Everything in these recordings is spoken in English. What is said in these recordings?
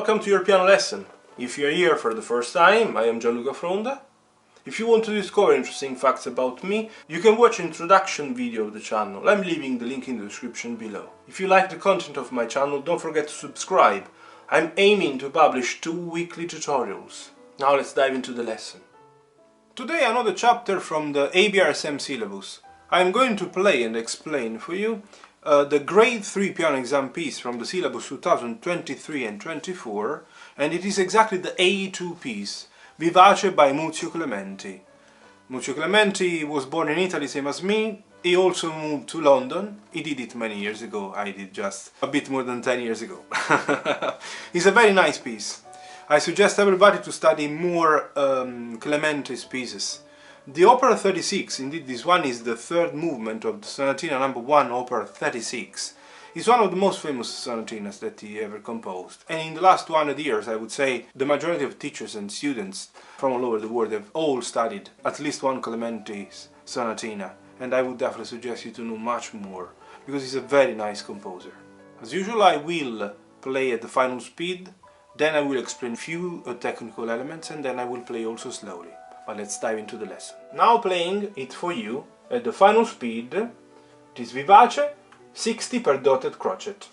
Welcome to your piano lesson. If you're here for the first time, I am Gianluca Fronda. If you want to discover interesting facts about me, you can watch an introduction video of the channel. I'm leaving the link in the description below. If you like the content of my channel, don't forget to subscribe. I'm aiming to publish 2 weekly tutorials. Now let's dive into the lesson. Today another chapter from the ABRSM syllabus. I'm going to play and explain for you the Grade 3 piano exam piece from the syllabus 2023 and 24, and it is exactly the A2 piece, Vivace by Muzio Clementi. Muzio Clementi was born in Italy, same as me. He also moved to London. He did it many years ago. I did just a bit more than 10 years ago. It's a very nice piece. I suggest everybody to study more Clementi's pieces. The Op.36, indeed this one is the third movement of the Sonatina No.1 Op.36, is one of the most famous sonatinas that he ever composed. And in the last 200 years, I would say, the majority of teachers and students from all over the world have all studied at least one Clementi's sonatina. And I would definitely suggest you to know much more, because he's a very nice composer. As usual, I will play at the final speed, then I will explain few technical elements, and then I will play also slowly. But let's dive into the lesson. Now playing it for you at the final speed, it is Vivace 60 per dotted crotchet.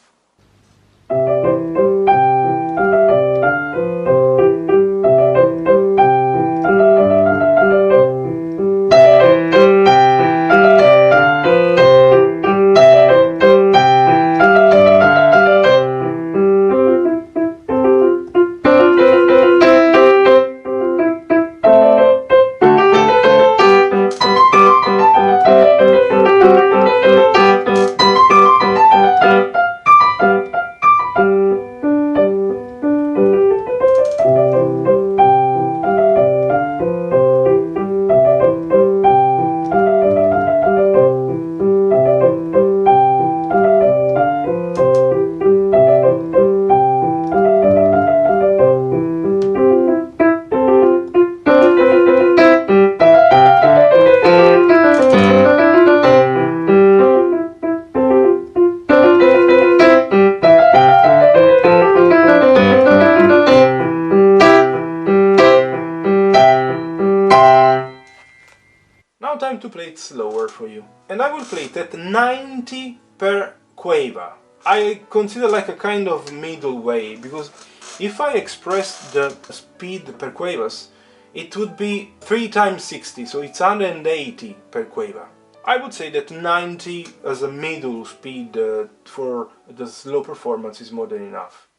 Time to play it slower for you, and I will play it at 90 per quaver. I consider like a kind of middle way, because if I express the speed per quavers, it would be 3 times 60, so it's 180 per quaver. I would say that 90 as a middle speed for the slow performance is more than enough.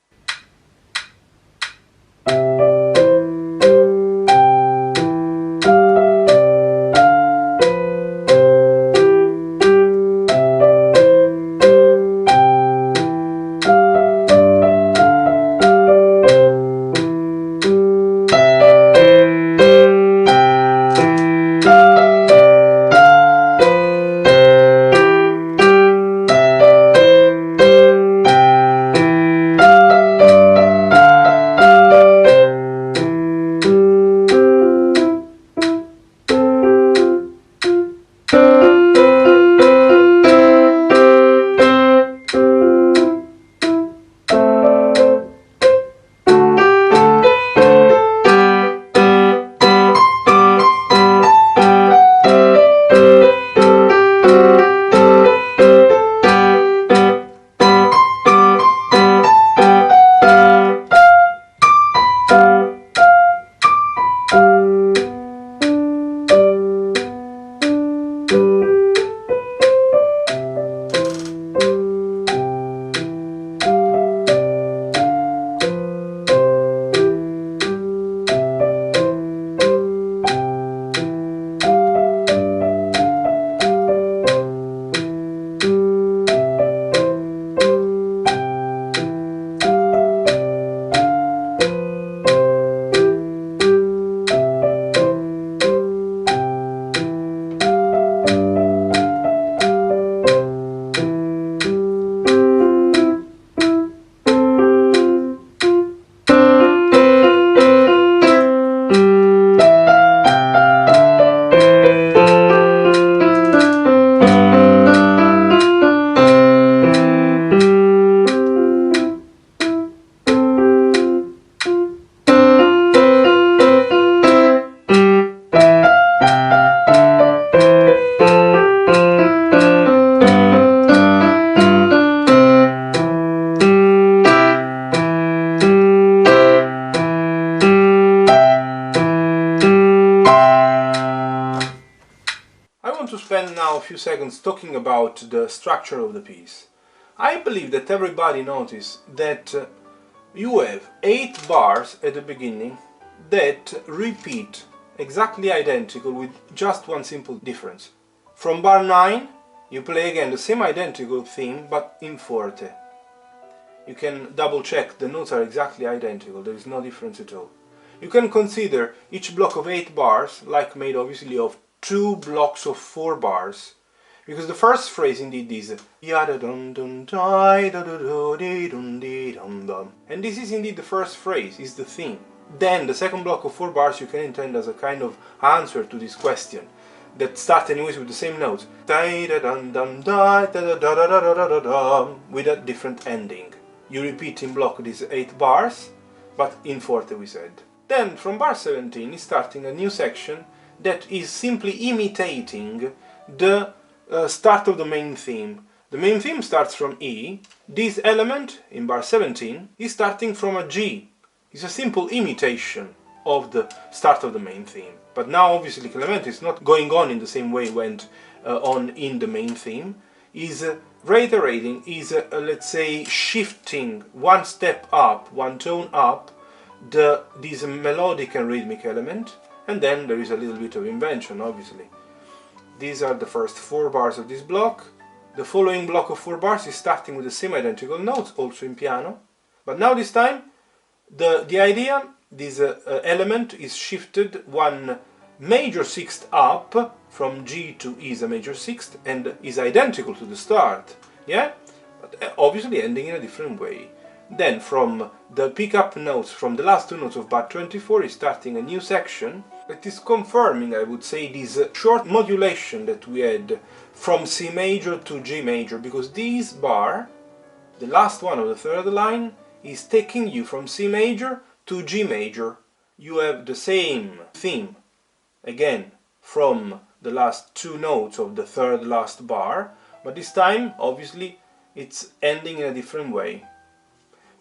few seconds talking about the structure of the piece. I believe that everybody noticed that you have 8 bars at the beginning that repeat exactly identical with just one simple difference. From bar 9 you play again the same identical theme but in forte. You can double check, the notes are exactly identical, there is no difference at all. You can consider each block of 8 bars like made obviously of 2 blocks of 4 bars, because the first phrase indeed is and this is indeed the first phrase, is the theme. Then the second block of 4 bars you can intend as a kind of answer to this question that start anyways with the same notes with a different ending. You repeat in block these 8 bars, but in forte we said. Then from bar 17 is starting a new section that is simply imitating the start of the main theme. The main theme starts from E. This element in bar 17 is starting from a G. It's a simple imitation of the start of the main theme. But now obviously Clementi is not going on in the same way it went on in the main theme. Is reiterating, is let's say shifting one step up, one tone up, this melodic and rhythmic element, and then there is a little bit of invention obviously. These are the first 4 bars of this block. The following block of 4 bars is starting with the same identical notes, also in piano, but now this time the idea, this element is shifted one major sixth up from G to E is a major sixth and is identical to the start, yeah, but obviously ending in a different way. Then from the pickup notes, from the last 2 notes of bar 24 is starting a new section that is confirming, I would say, this short modulation that we had from C major to G major, because this bar, the last one of the third line, is taking you from C major to G major. You have the same theme again from the last 2 notes of the third last bar, but this time obviously it's ending in a different way.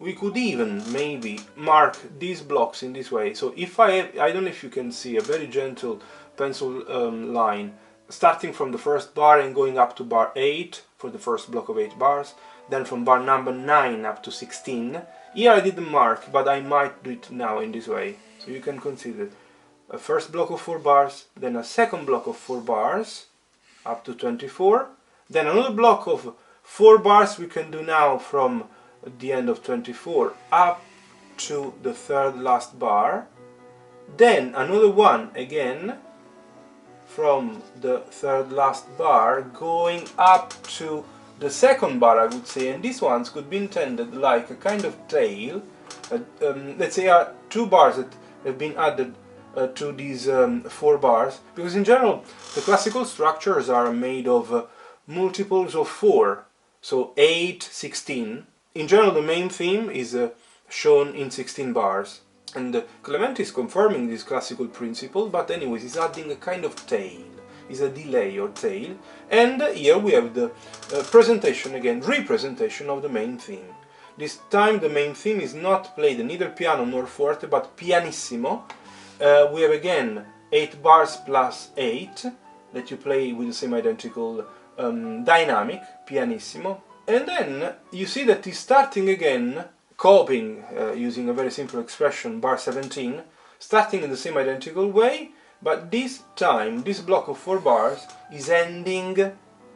We could even maybe mark these blocks in this way. So if I don't know if you can see a very gentle pencil line starting from the first bar and going up to bar 8 for the first block of 8 bars, then from bar number 9 up to 16. Here I didn't mark, but I might do it now in this way. So you can consider a first block of 4 bars, then a second block of 4 bars up to 24, then another block of 4 bars we can do now from the end of 24 up to the third last bar, then another one again from the third last bar going up to the second bar, I would say, and these ones could be intended like a kind of tail. Let's say 2 bars that have been added to these 4 bars, because in general the classical structures are made of multiples of 4, so 8, 16. In general the main theme is shown in 16 bars, and Clementi is confirming this classical principle, but anyways he's adding a kind of tail, is a delay or tail, and here we have the presentation again, representation of the main theme. This time the main theme is not played neither piano nor forte, but pianissimo. We have again 8 bars plus 8 that you play with the same identical dynamic, pianissimo. And then you see that he's starting again, copying, using a very simple expression, bar 17, starting in the same identical way, but this time, this block of 4 bars is ending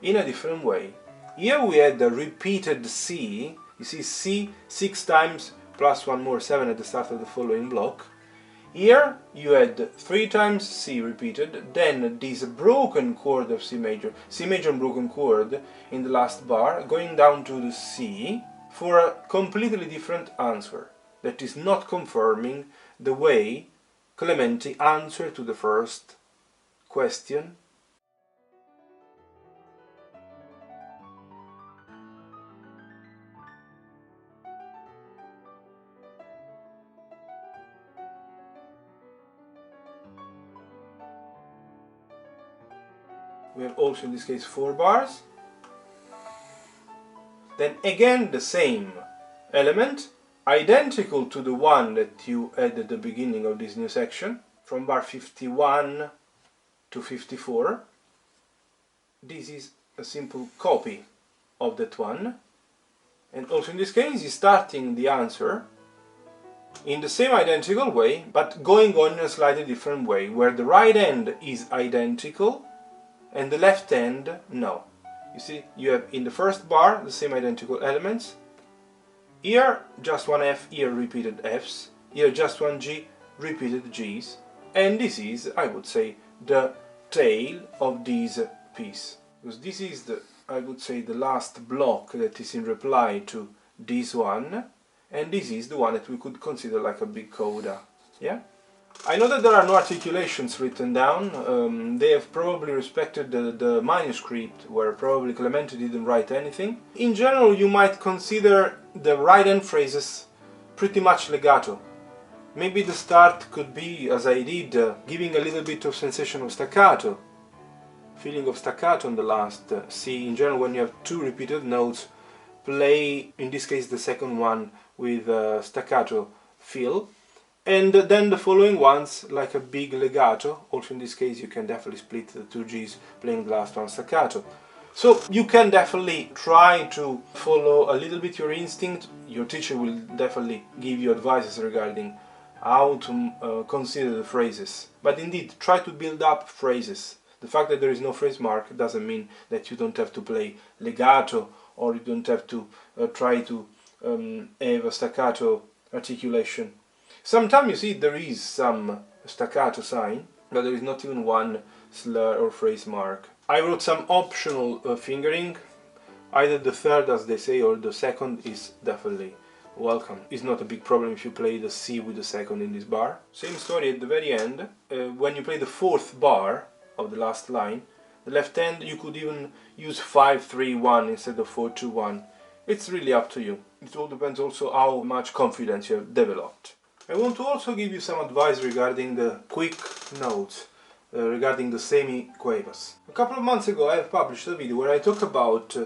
in a different way. Here we had the repeated C, you see C 6 times plus 1 more, 7 at the start of the following block. Here you had 3 times C repeated, then this broken chord of C major and broken chord in the last bar, going down to the C for a completely different answer that is not confirming the way Clementi answered to the first question. We have also in this case 4 bars. Then again the same element, identical to the one that you had at the beginning of this new section, from bar 51 to 54. this is a simple copy of that one, and also in this case is starting the answer in the same identical way, but going on in a slightly different way, where the right hand is identical and the left hand no. You see, you have in the first bar the same identical elements. Here just one F, here repeated Fs, here just one G, repeated Gs, and this is, I would say, the tail of this piece. Because this is the, I would say, the last block that is in reply to this one, and this is the one that we could consider like a big coda. Yeah? I know that there are no articulations written down. They have probably respected the manuscript, where probably Clementi didn't write anything. In general, you might consider the right hand phrases pretty much legato. Maybe the start could be, as I did, giving a little bit of sensation of staccato, feeling of staccato on the last C. In general, when you have two repeated notes, play, in this case the second one, with staccato feel, and then the following ones like a big legato. Also in this case you can definitely split the two Gs, playing the last one staccato. So you can definitely try to follow a little bit your instinct. Your teacher will definitely give you advices regarding how to consider the phrases. But indeed, try to build up phrases. The fact that there is no phrase mark doesn't mean that you don't have to play legato, or you don't have to try to have a staccato articulation. Sometimes you see there is some staccato sign, but there is not even one slur or phrase mark. I wrote some optional fingering. Either the third, as they say, or the second is definitely welcome. It's not a big problem if you play the C with the second in this bar. Same story at the very end. When you play the fourth bar of the last line, the left hand, you could even use 5-3-1 instead of 4-2-1. It's really up to you. It all depends also how much confidence you have developed. I want to also give you some advice regarding the quick notes, regarding the semiquavers. A couple of months ago I have published a video where I talk about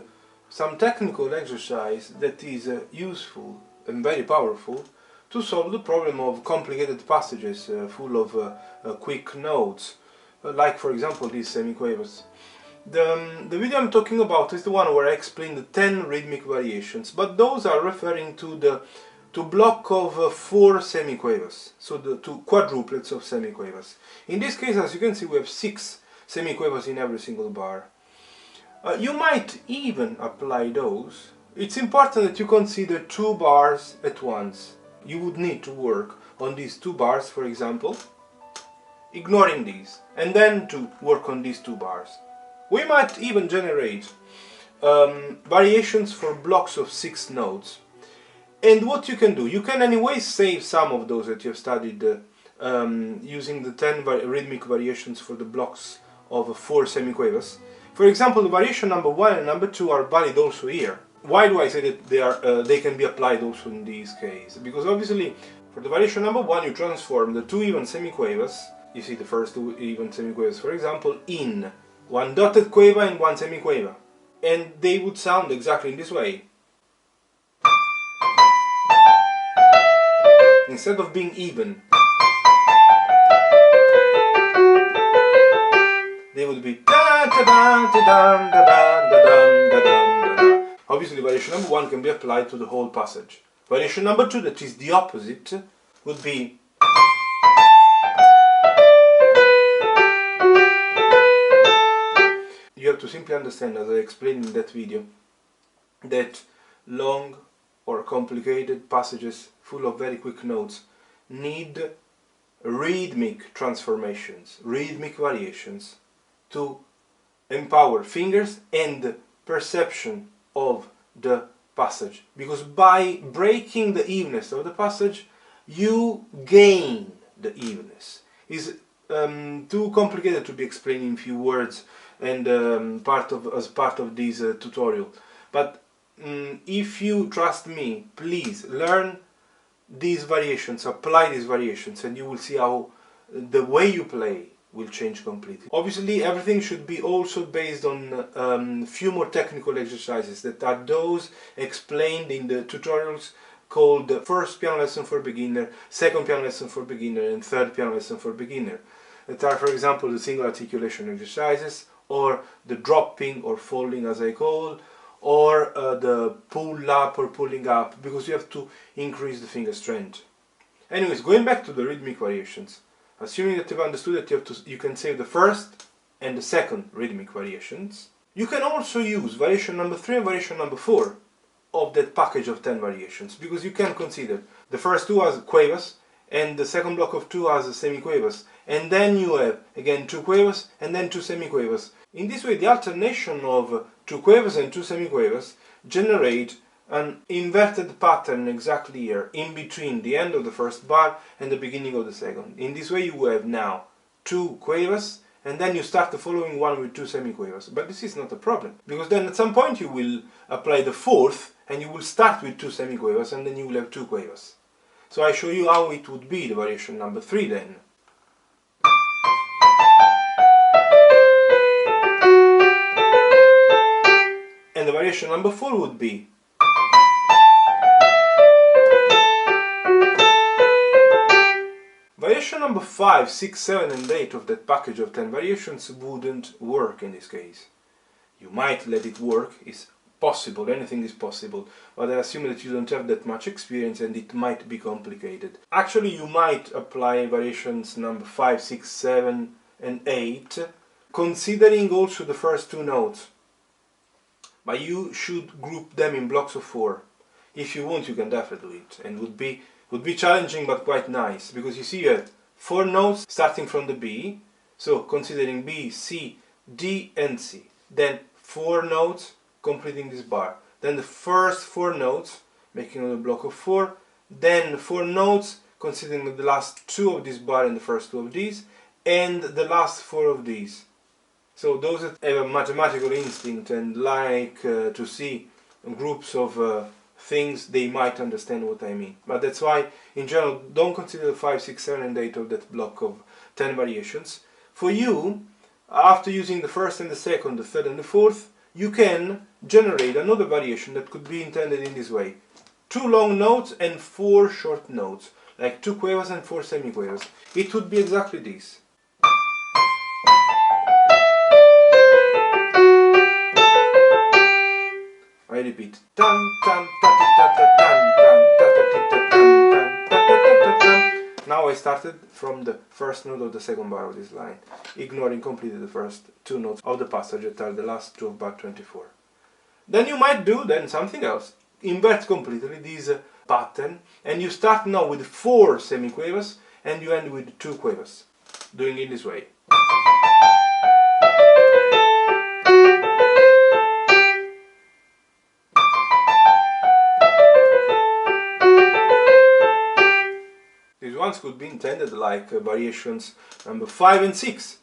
some technical exercise that is useful and very powerful to solve the problem of complicated passages full of quick notes, like for example these semiquavers. The video I'm talking about is the one where I explain the 10 rhythmic variations, but those are referring to the block of 4 semiquavers, so the 2 quadruplets of semiquavers. In this case, as you can see, we have 6 semiquavers in every single bar. You might even apply those. It's important that you consider 2 bars at once. You would need to work on these 2 bars, for example, ignoring these, and then to work on these 2 bars. We might even generate variations for blocks of 6 notes. And what you can do, you can anyway save some of those that you have studied using the 10 rhythmic variations for the blocks of 4 semiquavers. For example, the variation number 1 and number 2 are valid also here. Why do I say that they can be applied also in this case? Because obviously, for the variation number 1, you transform the 2 even semiquavers, you see the first 2 even semiquavers, for example, in 1 dotted quaver and 1 semiquaver. And they would sound exactly in this way. Instead of being even, they would be da da da da da da da da da. Obviously, variation number 1 can be applied to the whole passage. Variation number 2, that is the opposite, would be you have to simply understand, as I explained in that video, that long or complicated passages full of very quick notes need rhythmic transformations, rhythmic variations to empower fingers and perception of the passage. Because by breaking the evenness of the passage, you gain the evenness. It's too complicated to be explained in few words and as part of this tutorial. But if you trust me, please learn these variations, apply these variations, and you will see how the way you play will change completely. Obviously, everything should be also based on few more technical exercises that are those explained in the tutorials called the first piano lesson for beginner, second piano lesson for beginner, and third piano lesson for beginner. That are, for example, the single articulation exercises, or the dropping or falling as I call, or the pull up or pulling up, because you have to increase the finger strength. Anyways, going back to the rhythmic variations, assuming that you've understood that you can save the first and the second rhythmic variations, you can also use variation number 3 and variation number 4 of that package of 10 variations, because you can consider the first two as quavers and the second block of 2 as semiquavers, and then you have again 2 quavers and then 2 semiquavers. In this way, the alternation of 2 quavers and 2 semiquavers generate an inverted pattern exactly here, in between the end of the first bar and the beginning of the second. In this way you have now 2 quavers, and then you start the following one with 2 semiquavers. But this is not a problem, because then at some point you will apply the fourth, and you will start with 2 semiquavers, and then you will have 2 quavers. So I show you how it would be the variation number 3 then. And the variation number 4 would be. Variation number 5, 6, 7 and 8 of that package of 10 variations wouldn't work in this case. You might let it work, it's possible, anything is possible, but I assume that you don't have that much experience and it might be complicated. Actually, you might apply variations number 5, 6, 7 and 8, considering also the first 2 notes. But you should group them in blocks of 4. If you want, you can definitely do it, and would be challenging but quite nice, because you see you have 4 notes starting from the B, so considering B, C, D and C. Then 4 notes completing this bar. Then the first 4 notes making a block of 4, then 4 notes considering the last 2 of this bar and the first 2 of these, and the last 4 of these. So those that have a mathematical instinct and like to see groups of things, they might understand what I mean. But that's why, in general, don't consider 5, 6, 7 and 8 of that block of 10 variations. For you, after using the first and the second, the third and the fourth, you can generate another variation that could be intended in this way. 2 long notes and 4 short notes, like 2 quavers and 4 semiquavers. It would be exactly this. I repeat. Tan, tan, ta, ta, ta, ta, tan, tan, ta, ta, ta, ta, tan, tan, ta, ta, ta, ta, tan. Now I started from the first note of the second bar of this line, ignoring completely the first 2 notes of the passage that are the last 2 of bar 24. Then you might do something else. Invert completely this pattern, and you start now with 4 semiquavers and you end with 2 quavers, doing it this way. These ones could be intended like variations number 5 and 6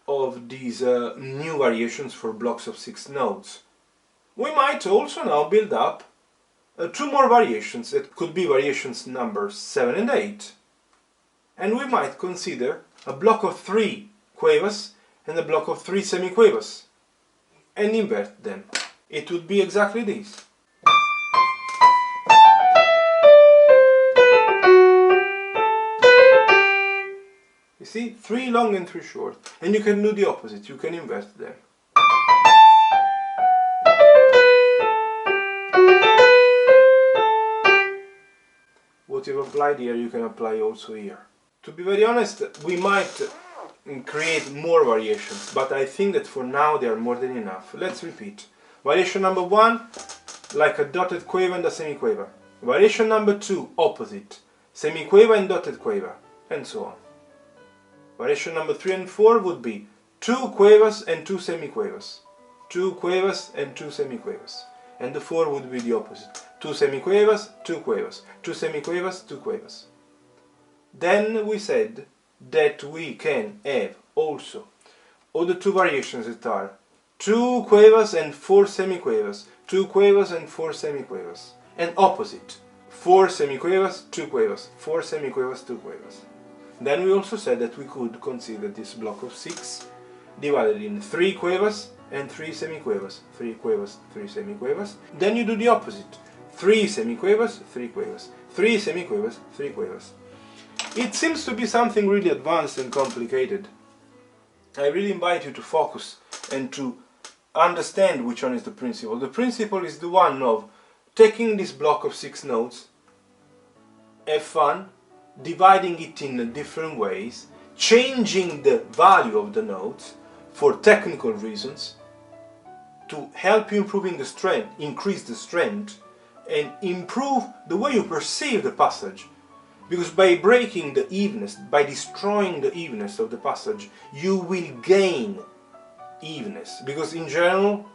of these new variations for blocks of 6 notes. We might also now build up 2 more variations that could be variations numbers 7 and 8. And we might consider a block of 3 quavers and a block of 3 semiquavers and invert them. It would be exactly this. You see, 3 long and 3 short, and you can do the opposite, you can invert them. What you've applied here, you can apply also here. To be very honest, we might create more variations, but I think that for now they are more than enough. Let's repeat. Variation number 1, like a dotted quaver and a semiquaver. Variation number 2, opposite, semiquaver and dotted quaver, and so on. Variation number 3 and 4 would be 2 quavers and 2 semiquavers, 2 quavers and 2 semiquavers, and the 4 would be the opposite, 2 semiquavers, 2 quavers, 2 semiquavers, 2 quavers. Then we said that we can have also other 2 variations that are 2 quavers and 4 semiquavers, 2 quavers and 4 semiquavers, and opposite, 4 semiquavers, 2 quavers, 4 semiquavers, 2 quavers. Then we also said that we could consider this block of 6 divided in 3 quavers and 3 semiquavers, 3 quavers, 3 semiquavers. Then you do the opposite, 3 semiquavers, 3 quavers, 3 semiquavers, 3 quavers. It seems to be something really advanced and complicated. I really invite you to focus and to understand which one is the principle. The principle is the one of taking this block of 6 notes, have fun, dividing it in different ways, changing the value of the notes for technical reasons to help you improving the strength, increase the strength, and improve the way you perceive the passage. Because by breaking the evenness, by destroying the evenness of the passage, you will gain evenness. Because in general,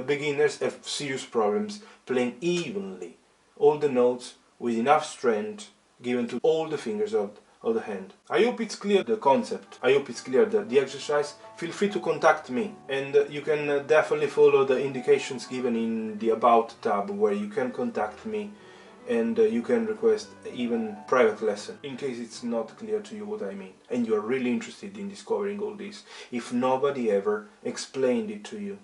beginners have serious problems playing evenly all the notes with enough strength given to all the fingers of the hand. I hope it's clear the concept, I hope it's clear the exercise. Feel free to contact me, and you can definitely follow the indications given in the About tab, where you can contact me and you can request even private lesson in case it's not clear to you what I mean and you're really interested in discovering all this if nobody ever explained it to you.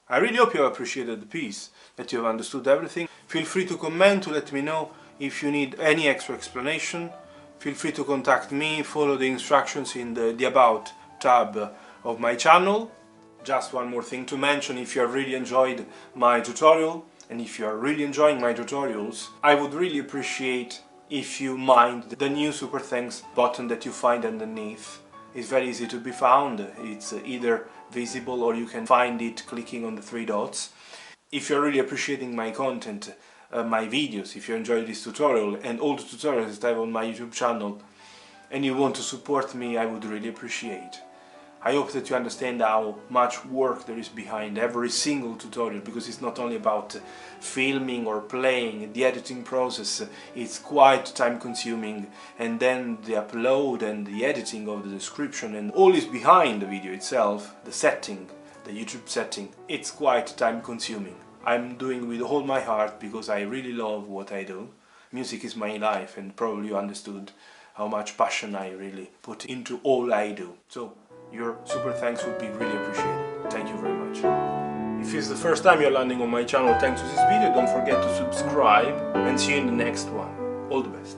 I really hope you have appreciated the piece, that you have understood everything. Feel free to comment to let me know if you need any extra explanation. Feel free to contact me, follow the instructions in the About tab of my channel. Just one more thing to mention: if you have really enjoyed my tutorial, and if you are really enjoying my tutorials, I would really appreciate if you mind the new Super Thanks button that you find underneath. It's very easy to be found. It's either visible or you can find it clicking on the 3 dots. If you're really appreciating my content, my videos, if you enjoy this tutorial and all the tutorials that I have on my YouTube channel, and you want to support me, I would really appreciate. I hope that you understand how much work there is behind every single tutorial, because it's not only about filming or playing. The editing process is quite time consuming, and then the upload and the editing of the description and all is behind the video itself, the setting, the YouTube setting. It's quite time consuming. I'm doing with all my heart because I really love what I do. Music is my life, and probably you understood how much passion I really put into all I do. So your super thanks would be really appreciated. Thank you very much. If it's the first time you're landing on my channel thanks to this video, don't forget to subscribe, and see you in the next one. All the best.